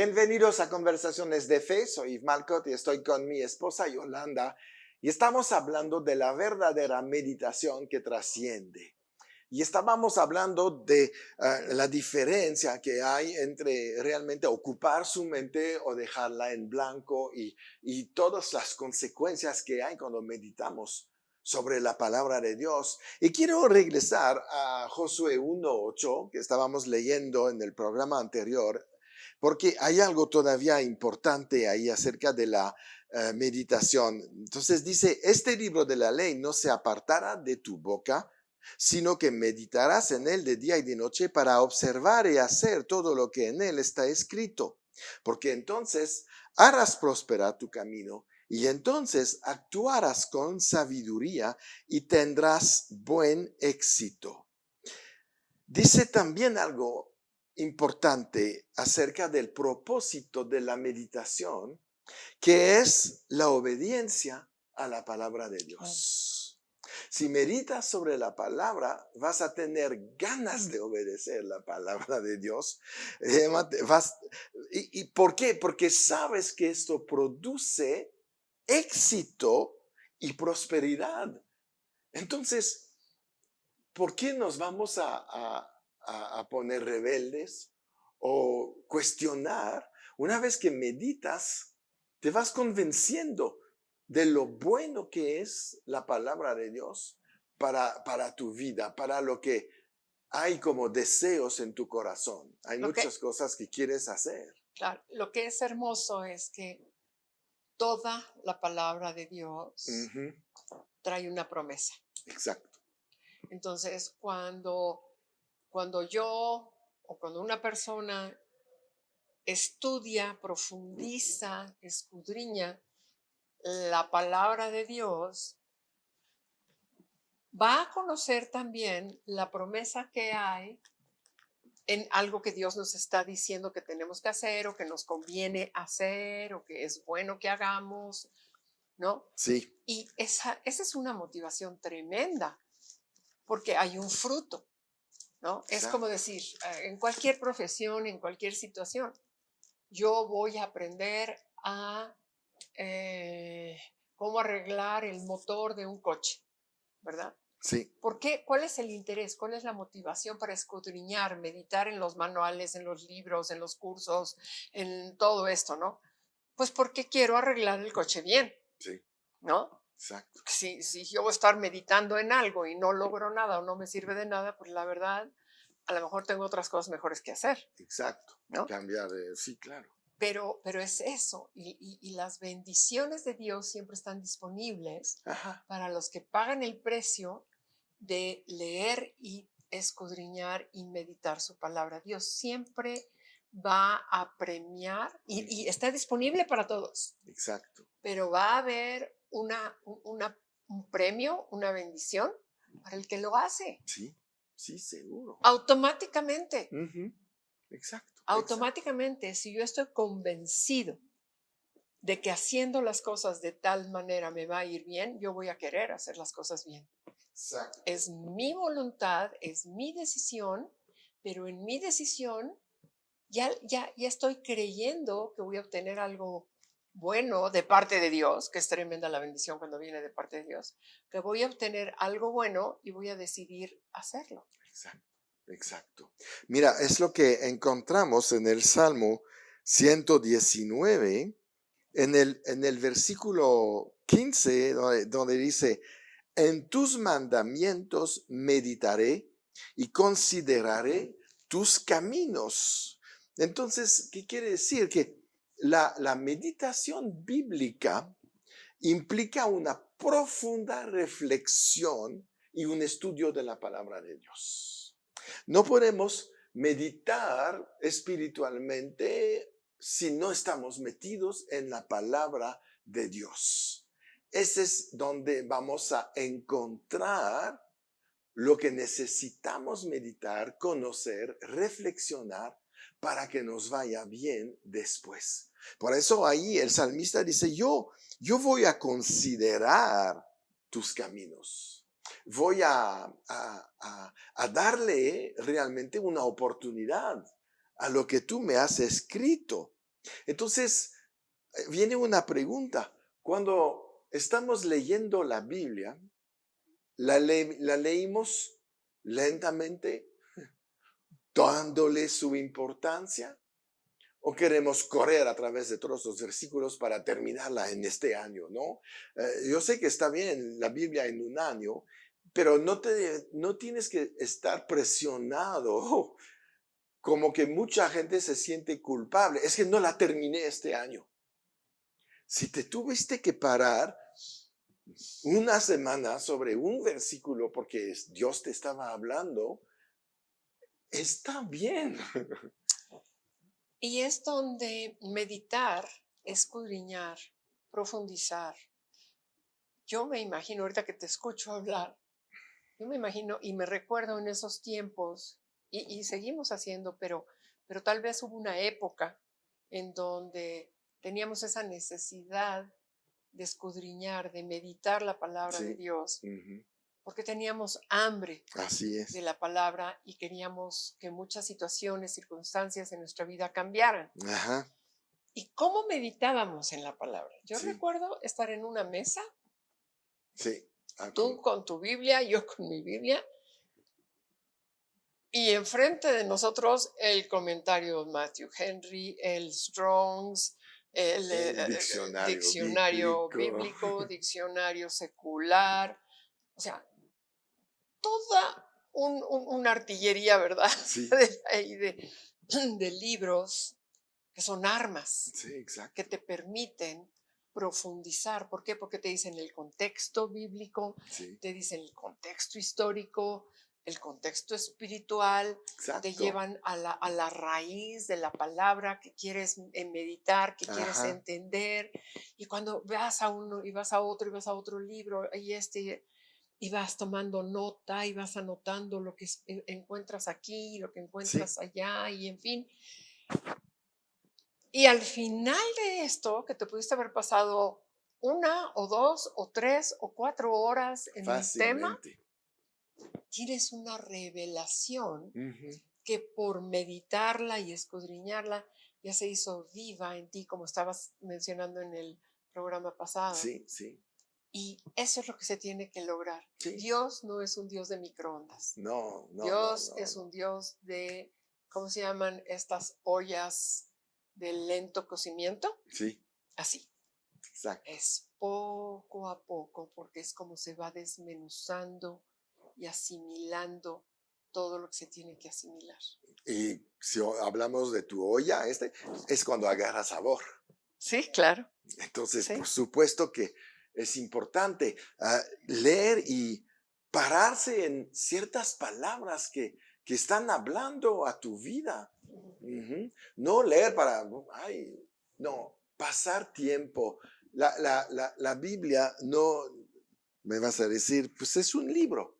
Bienvenidos a Conversaciones de Fe. Soy Yves Malcott y estoy con mi esposa Yolanda y estamos hablando de la verdadera meditación que trasciende. Y estábamos hablando de la diferencia que hay entre realmente ocupar su mente o dejarla en blanco y todas las consecuencias que hay cuando meditamos sobre la palabra de Dios. Y quiero regresar a Josué 1:8 que estábamos leyendo en el programa anterior, porque hay algo todavía importante ahí acerca de la meditación. Entonces dice, este libro de la ley no se apartará de tu boca, sino que meditarás en él de día y de noche para observar y hacer todo lo que en él está escrito. Porque entonces harás prosperar tu camino y entonces actuarás con sabiduría y tendrás buen éxito. Dice también algo importante acerca del propósito de la meditación, que es la obediencia a la palabra de Dios. Si meditas sobre la palabra, vas a tener ganas de obedecer la palabra de Dios. ¿Y por qué? Porque sabes que esto produce éxito y prosperidad. Entonces, ¿por qué nos vamos a poner rebeldes o cuestionar? Una vez que meditas, te vas convenciendo de lo bueno que es la palabra de Dios para tu vida, para lo que hay como deseos en tu corazón. Hay muchas cosas que quieres hacer. Claro, lo que es hermoso es que toda la palabra de Dios Ujú, trae una promesa. exacto. Entonces, cuando yo o cuando una persona estudia, profundiza, escudriña la palabra de Dios, va a conocer también la promesa que hay en algo que Dios nos está diciendo que tenemos que hacer o que nos conviene hacer o que es bueno que hagamos, ¿no? Sí, Y esa es una motivación tremenda, porque hay un fruto, ¿no? Es como exacto. decir, en cualquier profesión, en cualquier situación, yo voy a aprender a eh, cómo arreglar el motor de un coche, ¿verdad? Sí, ¿Por qué? ¿Cuál es el interés? ¿Cuál es la motivación para escudriñar, meditar en los manuales, en los libros, en los cursos, en todo esto, ¿no? Pues porque quiero arreglar el coche bien, sí, ¿no? exacto. Si yo voy a estar meditando en algo y no logro nada o no me sirve de nada, pues la verdad, a lo mejor tengo otras cosas mejores que hacer, Exacto. ¿no? Cambiar de, sí, claro. Pero es eso, y las bendiciones de Dios siempre están disponibles Ajá. para los que pagan el precio de leer y escudriñar y meditar su palabra. Dios siempre va a premiar y está disponible para todos, Exacto. pero va a haber un premio, una bendición para el que lo hace. Sí, sí, seguro. Automáticamente, Ujú, exacto, exacto, automáticamente, si yo estoy convencido de que haciendo las cosas de tal manera me va a ir bien, yo voy a querer hacer las cosas bien. exacto. Es mi voluntad, es mi decisión, pero en mi decisión ya estoy creyendo que voy a obtener algo bueno de parte de Dios, que es tremenda la bendición cuando viene de parte de Dios, que voy a obtener algo bueno y voy a decidir hacerlo. Exacto, exacto. Mira, es lo que encontramos en el Salmo 119, en el versículo 15, donde dice, en tus mandamientos meditaré y consideraré tus caminos. Entonces, ¿qué quiere decir? Que la meditación bíblica implica una profunda reflexión y un estudio de la palabra de Dios. No podemos meditar espiritualmente si no estamos metidos en la palabra de Dios. Ese es donde vamos a encontrar lo que necesitamos meditar, conocer, reflexionar para que nos vaya bien después. Por eso ahí el salmista dice, yo voy a considerar tus caminos. Voy a darle realmente una oportunidad a lo que tú me has escrito. Entonces, viene una pregunta. Cuando estamos leyendo la Biblia, la leímos lentamente, dándole su importancia, o queremos correr a través de todos los versículos para terminarla en este año, ¿no? Yo sé que está bien la Biblia en un año, pero no tienes que estar presionado, como que mucha gente se siente culpable. Es que no la terminé este año. Si te tuviste que parar una semana sobre un versículo porque Dios te estaba hablando, está bien. Y es donde meditar, escudriñar, profundizar. Yo me imagino, ahorita que te escucho hablar, yo me imagino y me recuerdo en esos tiempos, y seguimos haciendo, pero tal vez hubo una época en donde teníamos esa necesidad de escudriñar, de meditar la palabra de Sí, Dios, ujú, porque teníamos hambre así de es. la palabra y queríamos que muchas situaciones, circunstancias en nuestra vida cambiaran. Ajá, ¿Y cómo meditábamos en la palabra? Yo sí, recuerdo estar en una mesa, sí. tú con tu Biblia, yo con mi Biblia, y enfrente de nosotros el comentario de Matthew Henry, el Strongs, el El diccionario diccionario bíblico. bíblico, diccionario secular, o sea, toda una artillería, ¿verdad? Sí, De libros que son armas sí, que exacto. te permiten profundizar. ¿Por qué? Porque te dicen el contexto bíblico, Sí, te dicen el contexto histórico, el contexto espiritual, te exacto. llevan a la raíz de la palabra que quieres meditar, que quieres Ajá, entender. Y cuando vas a uno y vas a otro y vas a otro libro y vas tomando nota y vas anotando lo que encuentras aquí, lo que sí, encuentras allá y en fin. Y al final de esto, que te pudiste haber pasado 1 o 2 o 3 o 4 horas en un tema, fácilmente. tienes una revelación Ujú, que por meditarla y escudriñarla ya se hizo viva en ti, como estabas mencionando en el programa pasado. sí, sí, Y eso es lo que se tiene que lograr. sí. Dios no es un Dios de microondas. No, no, no, Dios no, es no. un Dios de, ¿cómo se llaman estas ollas de lento cocimiento? Sí, Así. exacto. Es poco a poco, porque es como se va desmenuzando y asimilando todo lo que se tiene que asimilar. Y si hablamos de tu olla, es cuando agarra sabor. Sí, claro. Entonces, por Sí. supuesto que es importante leer y pararse en ciertas palabras que están hablando a tu vida. Ujú. No leer para, ay, no, pasar tiempo. La Biblia no, me vas a decir, pues es un libro.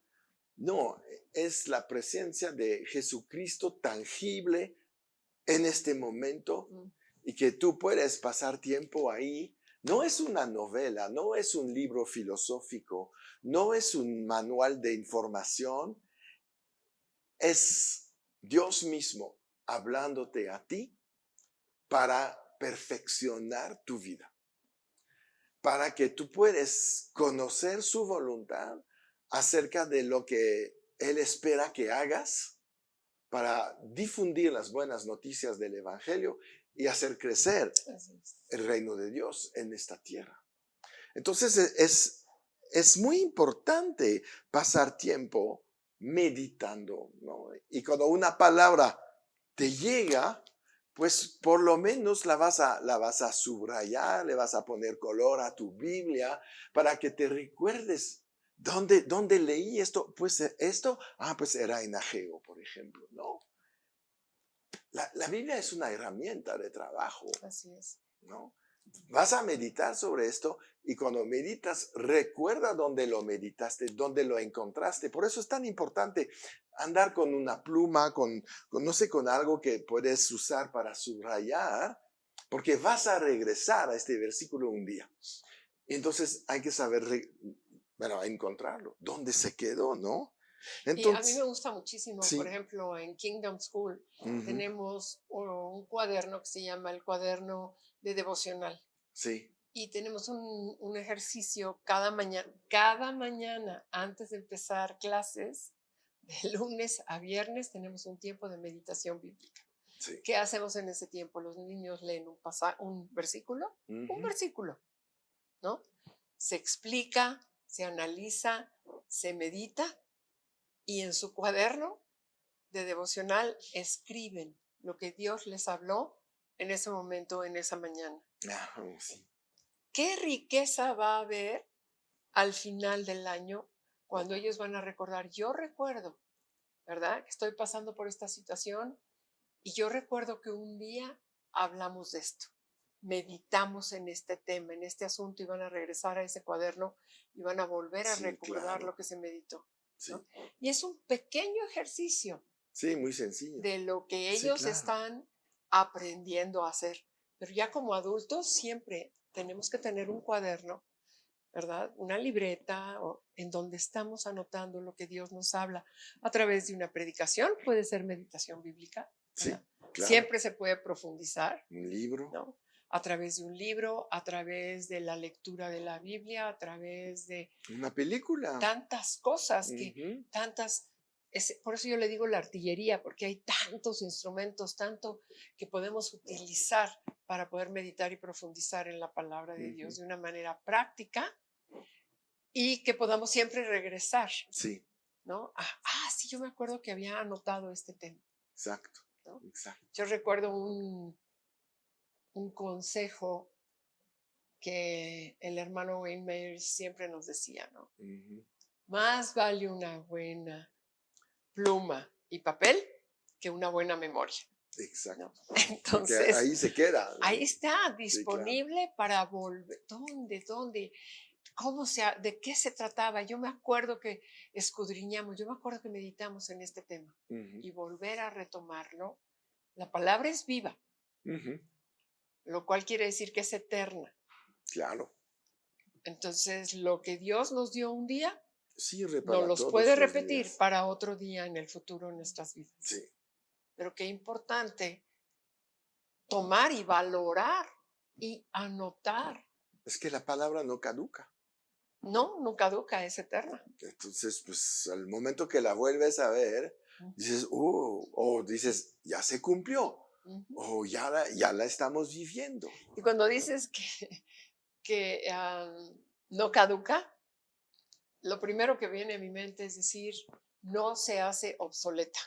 No, es la presencia de Jesucristo tangible en este momento Mm. y que tú puedes pasar tiempo ahí. No es una novela, no es un libro filosófico, no es un manual de información, es Dios mismo hablándote a ti para perfeccionar tu vida, para que tú puedas conocer su voluntad acerca de lo que Él espera que hagas para difundir las buenas noticias del Evangelio y hacer crecer Así es. el reino de Dios en esta tierra. Entonces es muy importante pasar tiempo meditando, ¿no? Y cuando una palabra te llega, pues por lo menos la vas a subrayar, le vas a poner color a tu Biblia para que te recuerdes dónde leí esto. Pues esto, pues era en Ageo, por ejemplo, ¿no? La Biblia es una herramienta de trabajo, Así es. ¿no? Vas a meditar sobre esto y cuando meditas, recuerda dónde lo meditaste, dónde lo encontraste. Por eso es tan importante andar con una pluma, no sé, con algo que puedes usar para subrayar, porque vas a regresar a este versículo un día. Y entonces hay que saber, bueno, encontrarlo, dónde se quedó, ¿no? Y a mí me Entonces, gusta muchísimo, por sí, ejemplo, en Kingdom School ujú, tenemos un cuaderno que se llama el cuaderno de devocional. sí, Y tenemos un ejercicio cada mañana antes de empezar clases, de lunes a viernes tenemos un tiempo de meditación bíblica. sí, ¿Qué hacemos en ese tiempo? Los niños leen un ujú, versículo, ¿no? Se explica, se analiza, se medita y en su cuaderno de devocional escriben lo que Dios les habló en ese momento, en esa mañana. sí, ¿Qué riqueza va a haber al final del año cuando ellos van a recordar? Yo recuerdo, ¿verdad? Que estoy pasando por esta situación y yo recuerdo que un día hablamos de esto, meditamos en este tema, en este asunto y van a regresar a ese cuaderno y van a volver a sí, recordar lo claro, que se meditó, ¿no? sí, Y es un pequeño ejercicio sí, muy sencillo, de lo que sí, ellos claro, están aprendiendo a hacer. Pero ya como adultos siempre tenemos que tener un cuaderno, ¿verdad? Una libreta en donde estamos anotando lo que Dios nos habla a través de una predicación, puede ser meditación bíblica, sí, ¿verdad? claro, Siempre se puede profundizar, un libro, ¿no? A través de un libro, a través de la lectura de la Biblia, a través de una película, tantas cosas ujú, tantas, por eso yo le digo la artillería, porque hay tantos instrumentos, tanto que podemos utilizar para poder meditar y profundizar en la palabra de Dios ujú, de una manera práctica y que podamos siempre regresar, sí, ¿no? Sí, yo me acuerdo que había anotado este tema, exacto, ¿no? exacto, Yo recuerdo un consejo que el hermano Wayne Mayer siempre nos decía, ¿no? ujú, Más vale una buena pluma y papel que una buena memoria, exacto, ¿no? porque Entonces, ahí se queda, ahí ¿no? está Sí, claro, disponible para volver. ¿Dónde? ¿Dónde? ¿De qué se trataba? Yo me acuerdo que escudriñamos, yo me acuerdo que meditamos en este tema ujú, y volver a retomarlo. La palabra es viva, ujú, lo cual quiere decir que es eterna. claro, Entonces, lo que Dios nos dio un día, sirve nos para los todos puede los repetir días, para otro día en el futuro en nuestras vidas. sí, Pero qué importante tomar y valorar y anotar. es que la palabra no caduca. No, no caduca, es eterna. Entonces, pues al momento que la vuelves a ver, Ujú, dices, o dices, ya se cumplió, ujú. o ya la estamos viviendo. Y cuando dices que no caduca, lo primero que viene a mi mente es decir, no se hace obsoleta.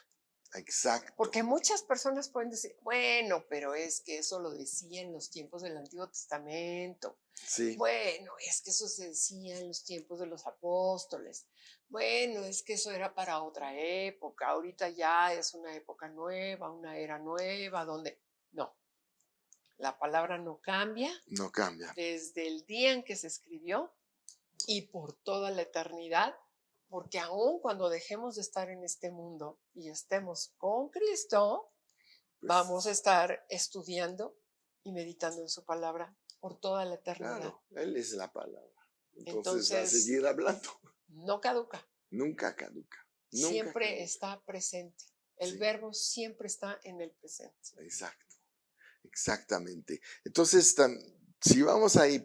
Exacto, Porque muchas personas pueden decir, bueno, pero es que eso lo decía en los tiempos del Antiguo Testamento. sí, Bueno, es que eso se decía en los tiempos de los apóstoles. Bueno, es que eso era para otra época. Ahorita ya es una época nueva, una era nueva, donde no, la palabra no cambia no cambia. desde el día en que se escribió y por toda la eternidad, porque aun cuando dejemos de estar en este mundo y estemos con Cristo, vamos a Pues estar estudiando y meditando en su palabra por toda la eternidad. claro, Él es la palabra. Entonces va a Entonces, seguir hablando. no caduca, Nunca caduca, nunca siempre caduca. está presente. El Sí, verbo siempre está en el presente. exacto, exactamente. Entonces, si vamos ahí,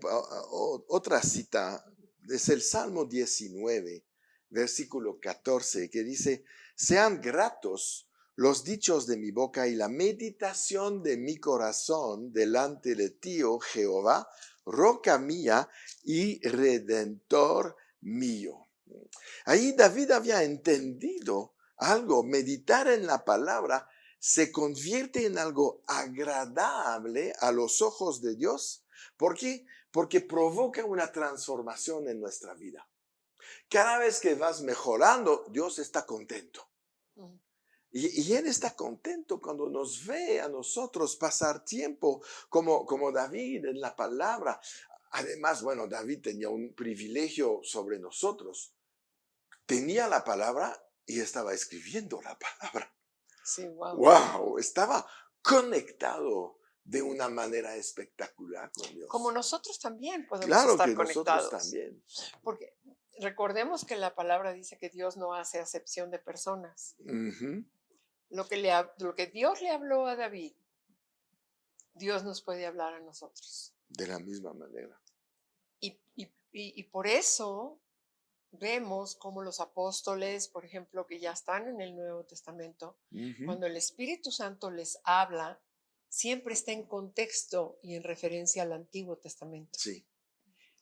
otra cita, es el Salmo 19, versículo 14, que dice, sean gratos los dichos de mi boca y la meditación de mi corazón delante de ti, oh Jehová, roca mía y redentor mío. Ahí David había entendido algo, meditar en la palabra se convierte en algo agradable a los ojos de Dios. ¿Por qué? Porque provoca una transformación en nuestra vida. Cada vez que vas mejorando, Dios está contento. Mm. Y Él está contento cuando nos ve a nosotros pasar tiempo como David en la palabra. Además, bueno, David tenía un privilegio sobre nosotros. Tenía la palabra y estaba escribiendo la palabra. Sí, wow. ¡Wow! Estaba conectado de una manera espectacular con Como Dios. nosotros también podemos Claro estar que nosotros conectados, también. porque recordemos que la palabra dice que Dios no hace acepción de personas. Ujú. Lo que Dios le habló a David, Dios nos puede hablar a nosotros. De la misma manera. Y por eso vemos como los apóstoles, por ejemplo, que ya están en el Nuevo Testamento, Ujú. cuando el Espíritu Santo les habla, siempre está en contexto y en referencia al Antiguo Testamento. Sí,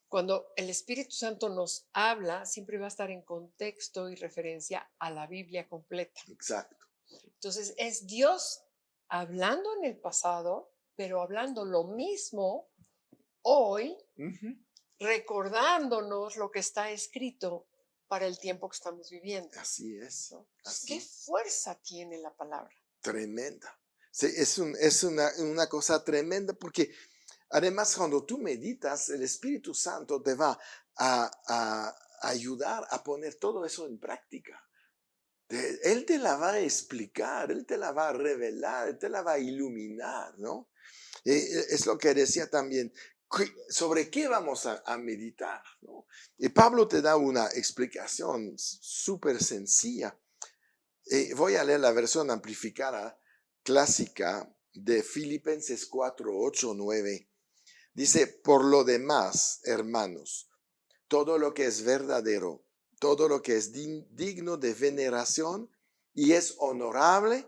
Cuando el Espíritu Santo nos habla, siempre va a estar en contexto y referencia a la Biblia completa. exacto. Entonces, es Dios hablando en el pasado, pero hablando lo mismo hoy, Ujú. recordándonos lo que está escrito para el tiempo que estamos viviendo. Así es. ¿No? Así ¿Qué es. fuerza tiene la palabra? Tremenda. Sí, es una cosa tremenda porque además cuando tú meditas, el Espíritu Santo te va a ayudar a poner todo eso en práctica. Él te la va a explicar, Él te la va a revelar, Él te la va a iluminar, ¿no? Es lo que decía también, sobre qué vamos a meditar, ¿no? Y Pablo te da una explicación súper sencilla. Voy a leer la versión amplificada clásica de Filipenses 4, 8, 9. Dice, por lo demás, hermanos, todo lo que es verdadero, todo lo que es digno de veneración y es honorable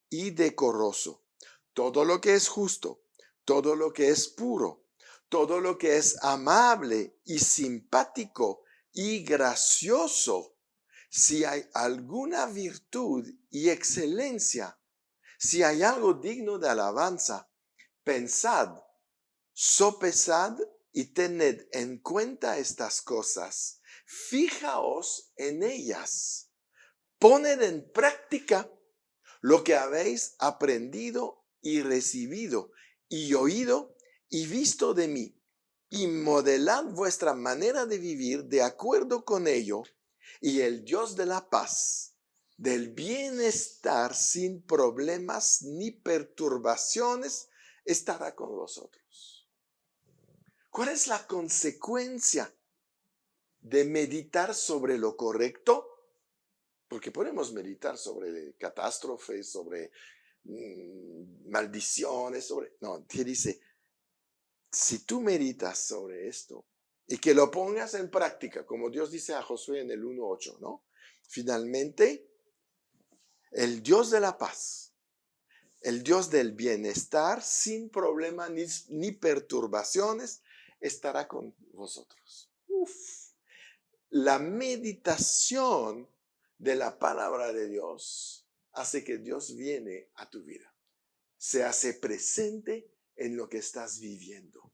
y decoroso, todo lo que es justo, todo lo que es puro, todo lo que es amable y simpático y gracioso, si hay alguna virtud y excelencia, si hay algo digno de alabanza, pensad, sopesad y tened en cuenta estas cosas. Fijaos en ellas. Poned en práctica lo que habéis aprendido y recibido y oído y visto de mí, y modelad vuestra manera de vivir de acuerdo con ello, y el Dios de la paz, del bienestar sin problemas ni perturbaciones, estará con vosotros. ¿Cuál es la consecuencia de meditar sobre lo correcto? Porque podemos meditar sobre catástrofes, sobre maldiciones, sobre... No, te dice, si tú meditas sobre esto y que lo pongas en práctica, como Dios dice a Josué en el 1:8, ¿no? Finalmente, el Dios de la paz, el Dios del bienestar, sin problema ni perturbaciones, estará con vosotros. Uf. La meditación de la palabra de Dios hace que Dios viene a tu vida. Se hace presente en lo que estás viviendo.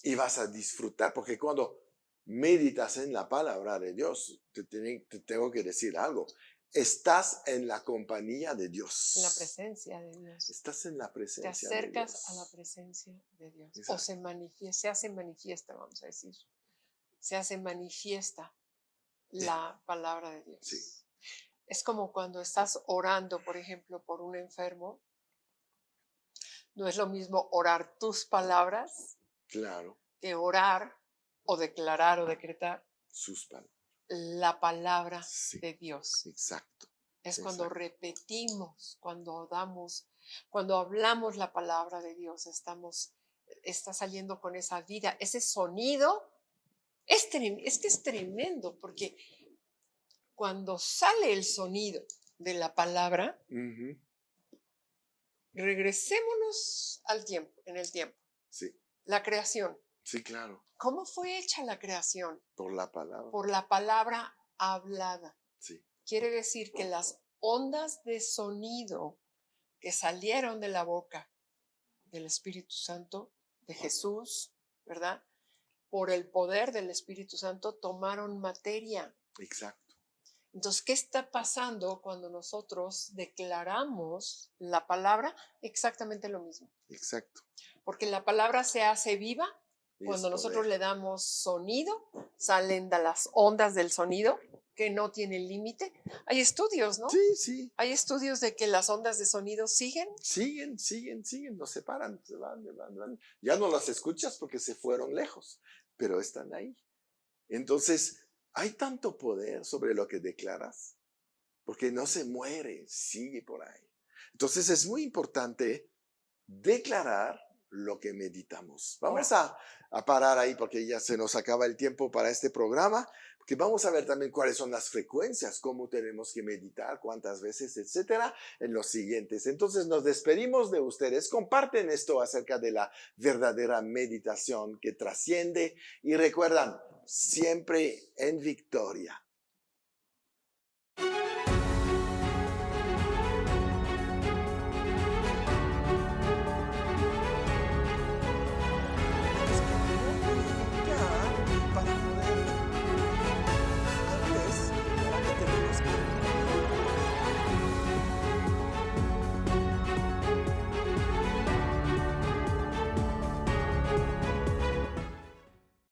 Y vas a disfrutar, porque cuando meditas en la palabra de Dios, te tengo que decir algo. Estás en la compañía de Dios. En la presencia de Dios. Estás en la Te presencia de acercas Dios. a la presencia de Dios. Exacto. O se hace manifiesta, vamos a decir. Se hace manifiesta la palabra de Dios. Sí. Es como cuando estás orando, por ejemplo, por un enfermo. No es lo mismo orar tus palabras Claro, que orar o declarar o decretar sus palabras. la palabra Sí, de Dios. exacto. Es cuando Exacto. repetimos, cuando hablamos la palabra de Dios, está saliendo con esa vida, ese sonido. Es que es tremendo, porque cuando sale el sonido de la palabra, Ujú. regresémonos al tiempo, en el tiempo. Sí, La creación. sí, claro. ¿Cómo fue hecha la creación? Por la palabra. Por la palabra hablada. Sí, Quiere decir que las ondas de sonido que salieron de la boca del Espíritu Santo, de Jesús, ¿verdad? Por el poder del Espíritu Santo tomaron materia. exacto. Entonces, ¿qué está pasando cuando nosotros declaramos la palabra? Exactamente lo mismo. Exacto. Porque la palabra se hace viva Y cuando es nosotros poder. le damos sonido, salen de las ondas del sonido que no tienen límite. Hay estudios, ¿no? Sí, sí. Hay estudios de que las ondas de sonido siguen. Siguen, no se paran, se van. Ya no las escuchas porque se fueron lejos, pero están ahí. Entonces, hay tanto poder sobre lo que declaras, porque no se muere, sigue por ahí. Entonces, es muy importante declarar lo que meditamos. Vamos a parar ahí porque ya se nos acaba el tiempo para este programa, porque vamos a ver también cuáles son las frecuencias, cómo tenemos que meditar, cuántas veces, etcétera, en los siguientes. Entonces nos despedimos de ustedes, comparten esto acerca de la verdadera meditación que trasciende y recuerdan, siempre en victoria.